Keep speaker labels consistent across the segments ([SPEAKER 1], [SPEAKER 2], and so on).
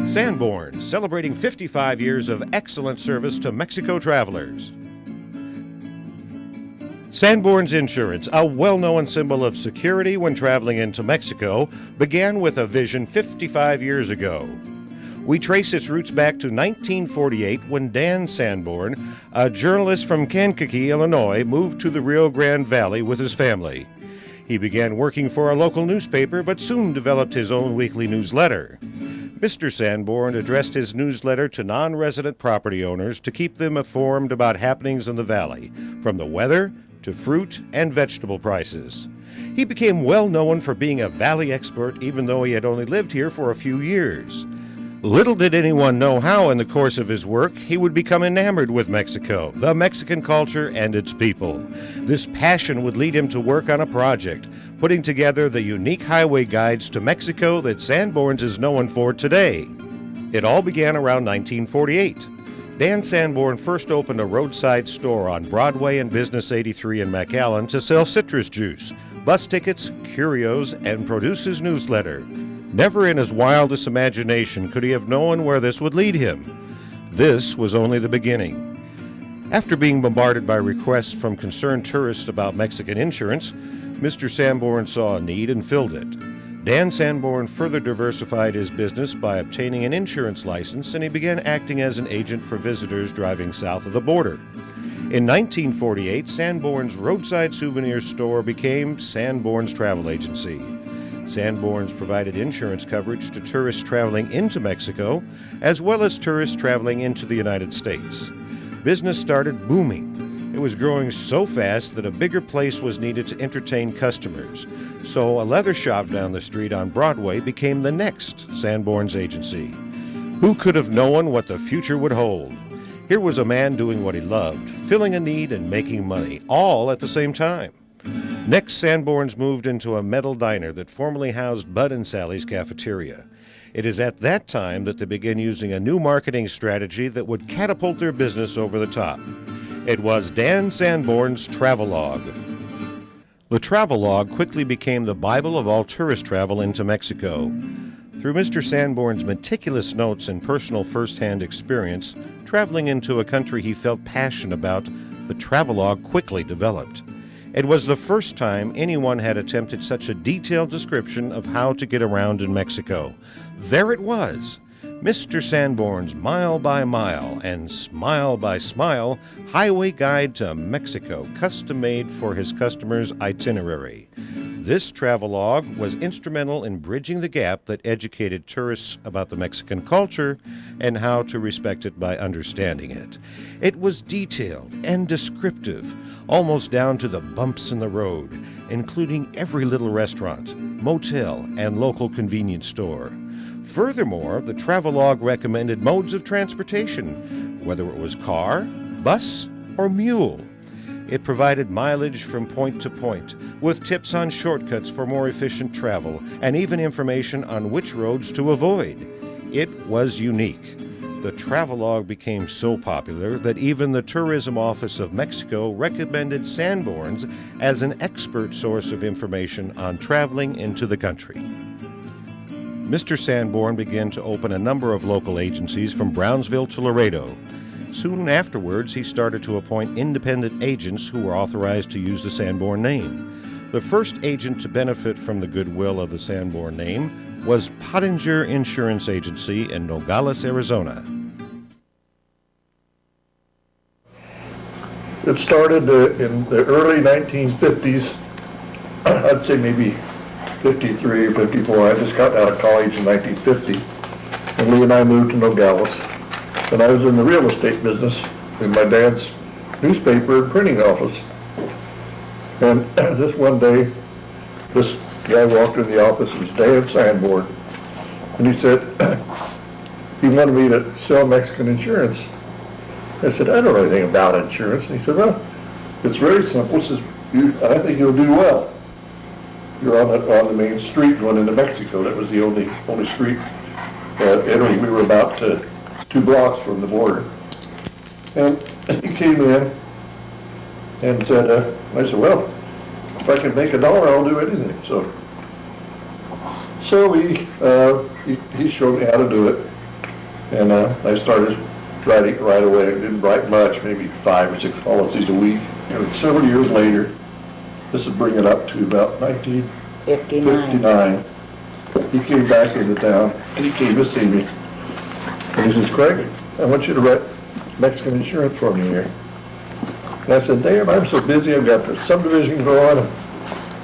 [SPEAKER 1] Sanborns, celebrating 55 years of excellent service to Mexico travelers. Sanborns Insurance, a well-known symbol of security when traveling into Mexico, began with a vision 55 years ago. We trace its roots back to 1948 when Dan Sanborn, a journalist from Kankakee, Illinois, moved to the Rio Grande Valley with his family. He began working for a local newspaper but soon developed his own weekly newsletter. Mr. Sanborn addressed his newsletter to non-resident property owners to keep them informed about happenings in the valley, from the weather to fruit and vegetable prices. He became well known for being a valley expert even though he had only lived here for a few years. Little did anyone know how in the course of his work he would become enamored with Mexico, the Mexican culture, and its people. This passion would lead him to work on a project, putting together the unique highway guides to Mexico that Sanborns is known for today. It all began around 1948. Dan Sanborn first opened a roadside store on Broadway and Business 83 in McAllen to sell citrus juice, bus tickets, curios, and produce his newsletter. Never in his wildest imagination could he have known where this would lead him. This was only the beginning. After being bombarded by requests from concerned tourists about Mexican insurance, Mr. Sanborn saw a need and filled it. Dan Sanborn further diversified his business by obtaining an insurance license, and he began acting as an agent for visitors driving south of the border. In 1948, Sanborn's roadside souvenir store became Sanborn's Travel Agency. Sanborns provided insurance coverage to tourists traveling into Mexico, as well as tourists traveling into the United States. Business started booming. It was growing so fast that a bigger place was needed to entertain customers. So a leather shop down the street on Broadway became the next Sanborns agency. Who could have known what the future would hold? Here was a man doing what he loved, filling a need and making money, all at the same time. Next, Sanborns moved into a metal diner that formerly housed Bud and Sally's cafeteria. It is at that time that they began using a new marketing strategy that would catapult their business over the top. It was Dan Sanborn's Travelogue. The Travelogue quickly became the Bible of all tourist travel into Mexico. Through Mr. Sanborn's meticulous notes and personal first-hand experience, traveling into a country he felt passionate about, the Travelogue quickly developed. It was the first time anyone had attempted such a detailed description of how to get around in Mexico. There it was, Mr. Sanborn's Mile by Mile and Smile by Smile Highway Guide to Mexico, custom-made for his customers' itinerary. This travelogue was instrumental in bridging the gap that educated tourists about the Mexican culture and how to respect it by understanding it. It was detailed and descriptive, almost down to the bumps in the road, including every little restaurant, motel, and local convenience store. Furthermore, the travelogue recommended modes of transportation, whether it was car, bus, or mule. It provided mileage from point to point, with tips on shortcuts for more efficient travel, and even information on which roads to avoid. It was unique. The travelogue became so popular that even the Tourism Office of Mexico recommended Sanborns as an expert source of information on traveling into the country. Mr. Sanborn began to open a number of local agencies from Brownsville to Laredo. Soon afterwards, he started to appoint independent agents who were authorized to use the Sanborn name. The first agent to benefit from the goodwill of the Sanborn name was Pottinger Insurance Agency in Nogales, Arizona.
[SPEAKER 2] It started in the early 1950s, I'd say maybe 53 or 54. I just got out of college in 1950, and Lee and I moved to Nogales. And I was in the real estate business in my dad's newspaper and printing office. And this one day, this guy walked in the office, it was Dan Sanborn, and he said, he wanted me to sell Mexican insurance. I said, I don't know anything about insurance. And he said, well, it's very simple. He says, I think you'll do well. You're on the main street going into Mexico. That was the only street. Anyway, we were about 2 blocks from the border. And he came in and said, I said, well, if I can make $1, I'll do anything. So So he showed me how to do it, and I started writing right away. I didn't write much, maybe 5 or 6 policies a week. And several years later, this would bring it up to about 1959. He came back into town, and he came to see me. And he says, "Craig, I want you to write Mexican insurance for me here." And I said, "Damn, I'm so busy. I've got the subdivision going on.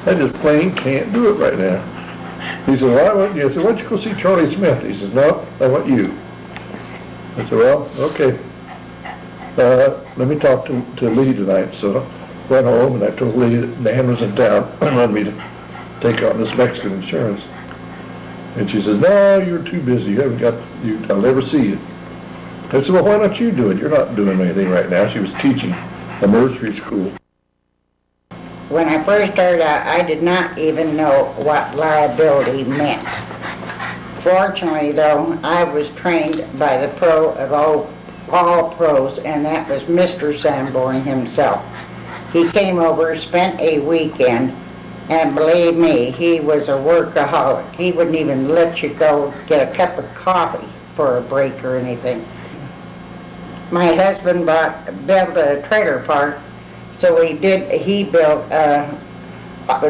[SPEAKER 2] I just plain can't do it right now." He said, "Well, I want you." I said, "Why don't you go see Charlie Smith?" He says, "No, I want you." I said, "Well, okay. Let me talk to Lee tonight." So I went home and I told Lee that Dan was in town and wanted me to take on this Mexican insurance. And she says, "No, you're too busy. You haven't got, I'll never see you." I said, "Well, why don't you do it? You're not doing anything right now." She was teaching a nursery school.
[SPEAKER 3] When I first started out, I did not even know what liability meant. Fortunately, though, I was trained by the pro of all pros, and that was Mr. Sanborn himself. He came over, spent a weekend, and believe me, he was a workaholic. He wouldn't even let you go get a cup of coffee for a break or anything. My husband built a trailer park, so he built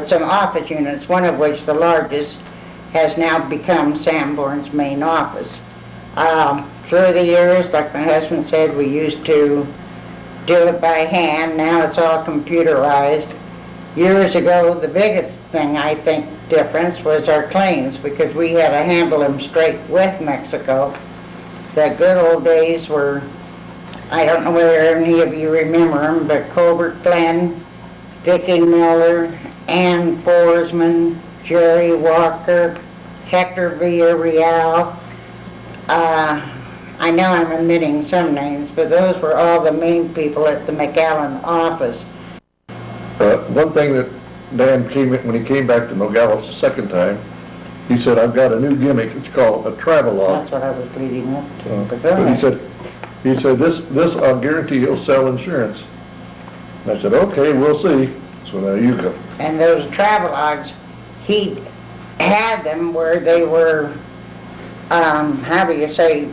[SPEAKER 3] some office units, one of which, the largest, has now become Sanborn's main office. Through the years, like my husband said, we used to do it by hand. Now it's all computerized. Years ago, the biggest thing, I think, difference was our claims, because we had to handle them straight with Mexico. The good old days were, I don't know whether any of you remember them, but Colbert Glenn, Vicki Miller, Ann Forsman, Jerry Walker, Hector Villarreal. I know I'm omitting some names, but those were all the main people at the McAllen office.
[SPEAKER 2] One thing that Dan when he came back to Nogales the second time, he said, "I've got a new gimmick. It's called a travel log."
[SPEAKER 3] That's what I was leading up to. But go
[SPEAKER 2] But
[SPEAKER 3] ahead.
[SPEAKER 2] he said, this I'll guarantee he'll sell insurance. And I said, "Okay, we'll see." So now you go.
[SPEAKER 3] And those travelogues, he had them where they were, how do you say,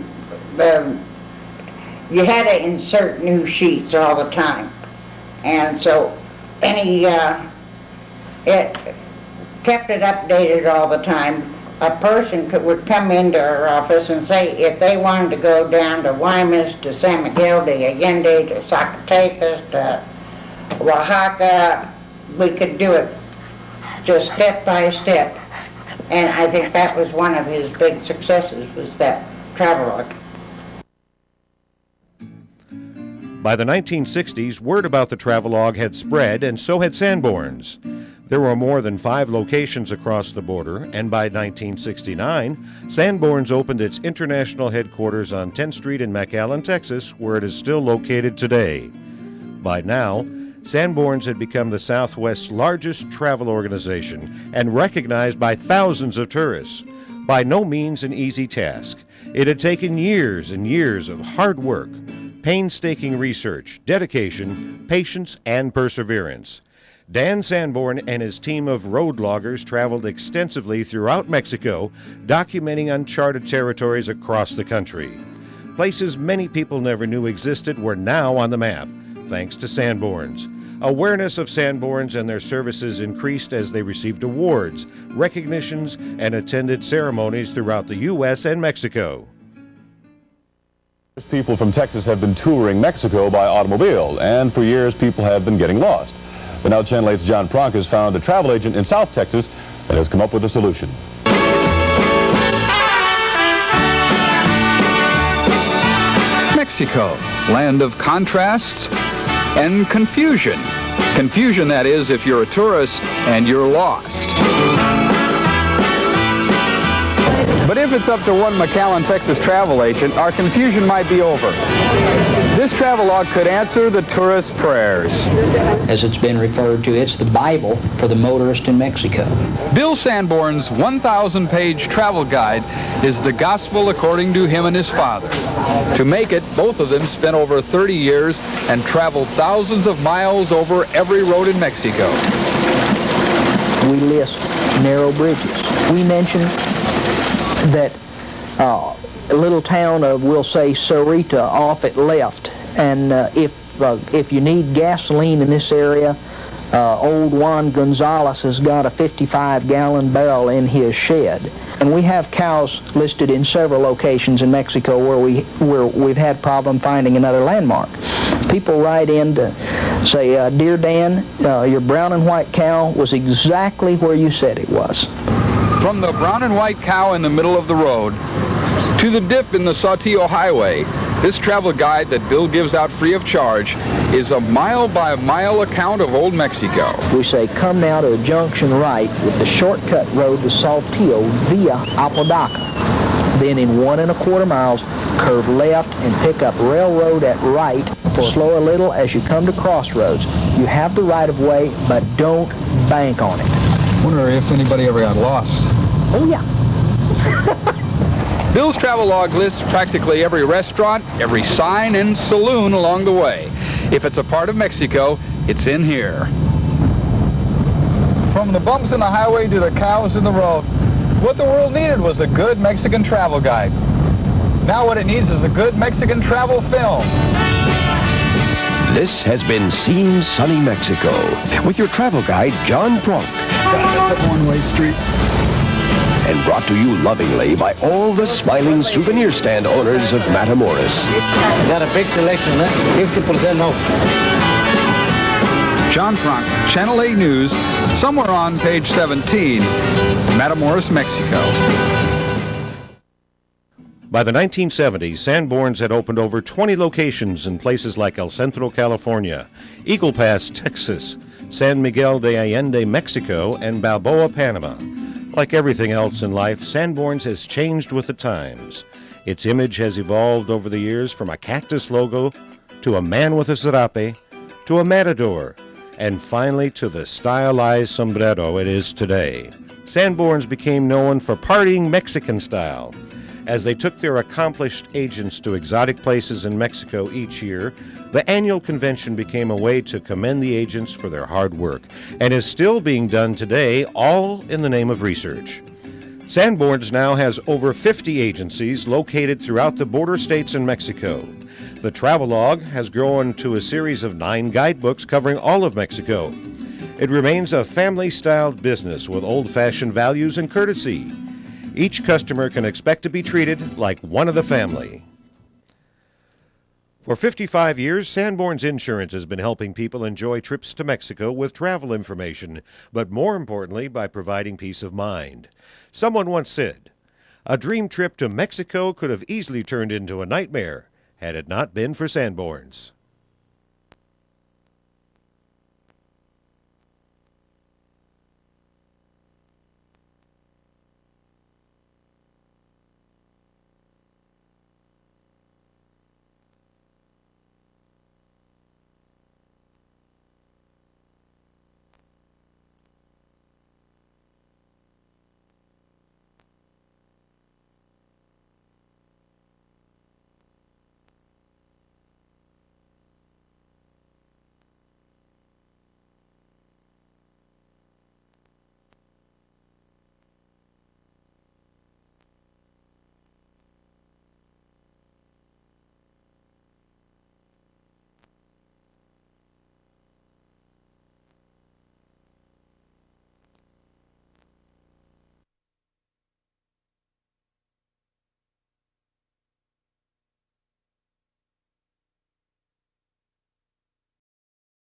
[SPEAKER 3] you had to insert new sheets all the time. And so it kept it updated all the time. A person would come into our office and say if they wanted to go down to Guaymas, to San Miguel de Allende, to Zacatecas, to Oaxaca, we could do it just step by step. And I think that was one of his big successes, was that travelogue.
[SPEAKER 1] By the 1960s, word about the travelogue had spread, and so had Sanborns. There were more than 5 locations across the border, and by 1969, Sanborns opened its international headquarters on 10th Street in McAllen, Texas, where it is still located today. By now, Sanborns had become the Southwest's largest travel organization and recognized by thousands of tourists. By no means an easy task. It had taken years and years of hard work, painstaking research, dedication, patience, and perseverance. Dan Sanborn and his team of road loggers traveled extensively throughout Mexico, documenting uncharted territories across the country. Places many people never knew existed were now on the map, thanks to Sanborns. Awareness of Sanborns and their services increased as they received awards, recognitions, and attended ceremonies throughout the U.S. and Mexico.
[SPEAKER 4] People from Texas have been touring Mexico by automobile, and for years people have been getting lost. But now Channel 8's John Pronk has found a travel agent in South Texas that has come up with a solution.
[SPEAKER 5] Mexico, land of contrasts and confusion. Confusion, that is, if you're a tourist and you're lost. But if it's up to one McAllen, Texas travel agent, our confusion might be over. This travelogue could answer the tourist's prayers.
[SPEAKER 6] As it's been referred to, it's the Bible for the motorist in Mexico.
[SPEAKER 5] Bill Sanborn's 1,000-page travel guide is the gospel according to him and his father. To make it, both of them spent over 30 years and traveled thousands of miles over every road in Mexico.
[SPEAKER 6] We list narrow bridges. We mentioned that a little town of, we'll say, Sarita off at left, and if you need gasoline in this area, old Juan Gonzalez has got a 55-gallon barrel in his shed. And we have cows listed in several locations in Mexico where we've had problem finding another landmark. People write in to say, "Dear Dan, your brown and white cow was exactly where you said it was."
[SPEAKER 5] From the brown and white cow in the middle of the road to the dip in the Saltillo Highway, this travel guide that Bill gives out free of charge is a mile-by-mile account of Old Mexico.
[SPEAKER 6] We say, come now to a junction right with the shortcut road to Saltillo via Apodaca. Then in 1 1/4 miles, curve left and pick up railroad at right. Slow a little as you come to crossroads. You have the right-of-way, but don't bank on it.
[SPEAKER 5] Wonder if anybody ever got lost.
[SPEAKER 6] Oh, yeah.
[SPEAKER 5] Bill's travel log lists practically every restaurant, every sign, and saloon along the way. If it's a part of Mexico, it's in here. From the bumps in the highway to the cows in the road, what the world needed was a good Mexican travel guide. Now what it needs is a good Mexican travel film.
[SPEAKER 7] This has been Seen Sunny Mexico with your travel guide, John Pronk.
[SPEAKER 5] God, that's a one-way street.
[SPEAKER 7] And brought to you lovingly by all the smiling souvenir stand owners of Matamoros.
[SPEAKER 8] Got a big selection, 50% off.
[SPEAKER 5] John Frank, Channel 8 News, somewhere on page 17, Matamoros, Mexico.
[SPEAKER 1] By the 1970s, Sanborns had opened over 20 locations in places like El Centro, California, Eagle Pass, Texas, San Miguel de Allende, Mexico, and Balboa, Panama. Like everything else in life, Sanborns has changed with the times. Its image has evolved over the years from a cactus logo to a man with a serape to a matador, and finally to the stylized sombrero it is today. Sanborns became known for partying Mexican style. As they took their accomplished agents to exotic places in Mexico each year, the annual convention became a way to commend the agents for their hard work, and is still being done today, all in the name of research. Sanborns now has over 50 agencies located throughout the border states in Mexico. The travelogue has grown to a series of 9 guidebooks covering all of Mexico. It remains a family-styled business with old-fashioned values and courtesy. Each customer can expect to be treated like one of the family. For 55 years, Sanborns Insurance has been helping people enjoy trips to Mexico with travel information, but more importantly, by providing peace of mind. Someone once said, "A dream trip to Mexico could have easily turned into a nightmare had it not been for Sanborns."